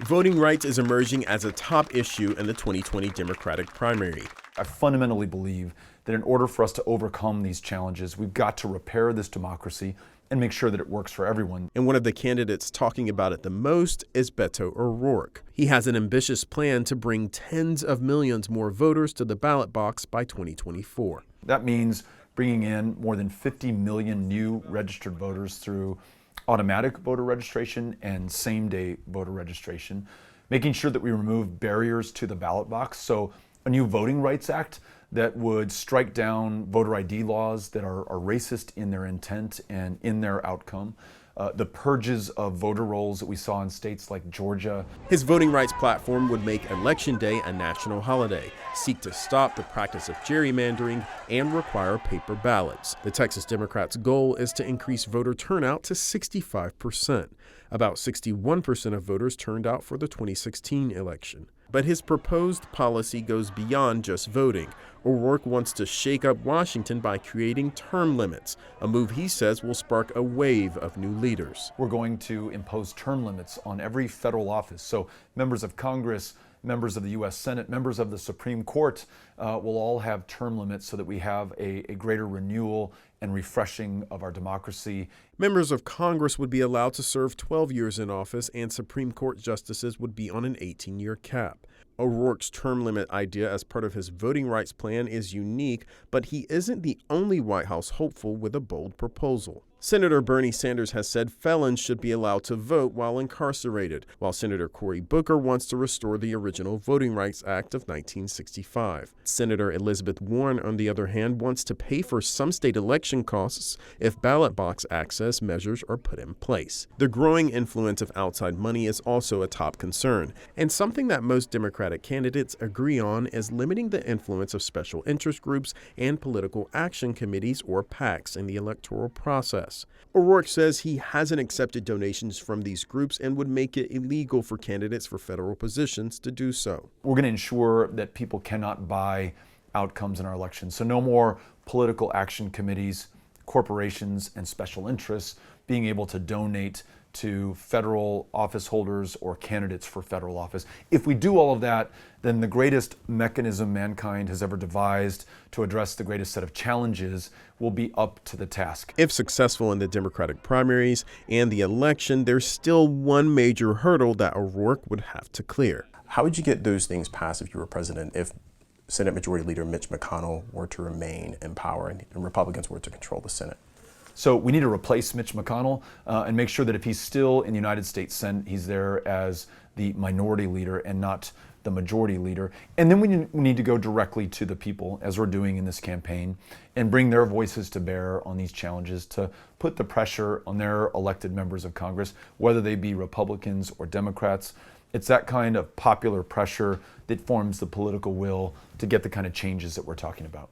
Voting rights is emerging as a top issue in the 2020 Democratic primary. I fundamentally believe that in order for us to overcome these challenges, we've got to repair this democracy and make sure that it works for everyone. And one of the candidates talking about it the most is Beto O'Rourke. He has an ambitious plan to bring tens of millions more voters to the ballot box by 2024. That means bringing in more than 50 million new registered voters through automatic voter registration and same-day voter registration, making sure that we remove barriers to the ballot box. So a new Voting Rights Act that would strike down voter ID laws that are racist in their intent and in their outcome. The purges of voter rolls that we saw in states like Georgia. His voting rights platform would make Election Day a national holiday, seek to stop the practice of gerrymandering, and require paper ballots. The Texas Democrats' goal is to increase voter turnout to 65%. About 61% of voters turned out for the 2016 election. But his proposed policy goes beyond just voting. O'Rourke wants to shake up Washington by creating term limits, a move he says will spark a wave of new leaders. We're going to impose term limits on every federal office. So members of Congress, members of the U.S. Senate, members of the Supreme Court will all have term limits so that we have a greater renewal and refreshing of our democracy. Members of Congress would be allowed to serve 12 years in office, and Supreme Court justices would be on an 18-year cap. O'Rourke's term limit idea as part of his voting rights plan is unique, but he isn't the only White House hopeful with a bold proposal. Senator Bernie Sanders has said felons should be allowed to vote while incarcerated, while Senator Cory Booker wants to restore the original Voting Rights Act of 1965. Senator Elizabeth Warren, on the other hand, wants to pay for some state election costs if ballot box access measures are put in place. The growing influence of outside money is also a top concern, and something that most Democratic candidates agree on is limiting the influence of special interest groups and political action committees or PACs in the electoral process. O'Rourke says he hasn't accepted donations from these groups and would make it illegal for candidates for federal positions to do so. We're going to ensure that people cannot buy outcomes in our elections. So no more political action committees, corporations, and special interests being able to donate to federal office holders or candidates for federal office. If we do all of that, then the greatest mechanism mankind has ever devised to address the greatest set of challenges will be up to the task. If successful in the Democratic primaries and the election, there's still one major hurdle that O'Rourke would have to clear. How would you get those things passed if you were president, if Senate Majority Leader Mitch McConnell were to remain in power and Republicans were to control the Senate? So we need to replace Mitch McConnell and make sure that if he's still in the United States Senate, he's there as the minority leader and not the majority leader. And then we need to go directly to the people, as we're doing in this campaign, and bring their voices to bear on these challenges to put the pressure on their elected members of Congress, whether they be Republicans or Democrats. It's that kind of popular pressure that forms the political will to get the kind of changes that we're talking about.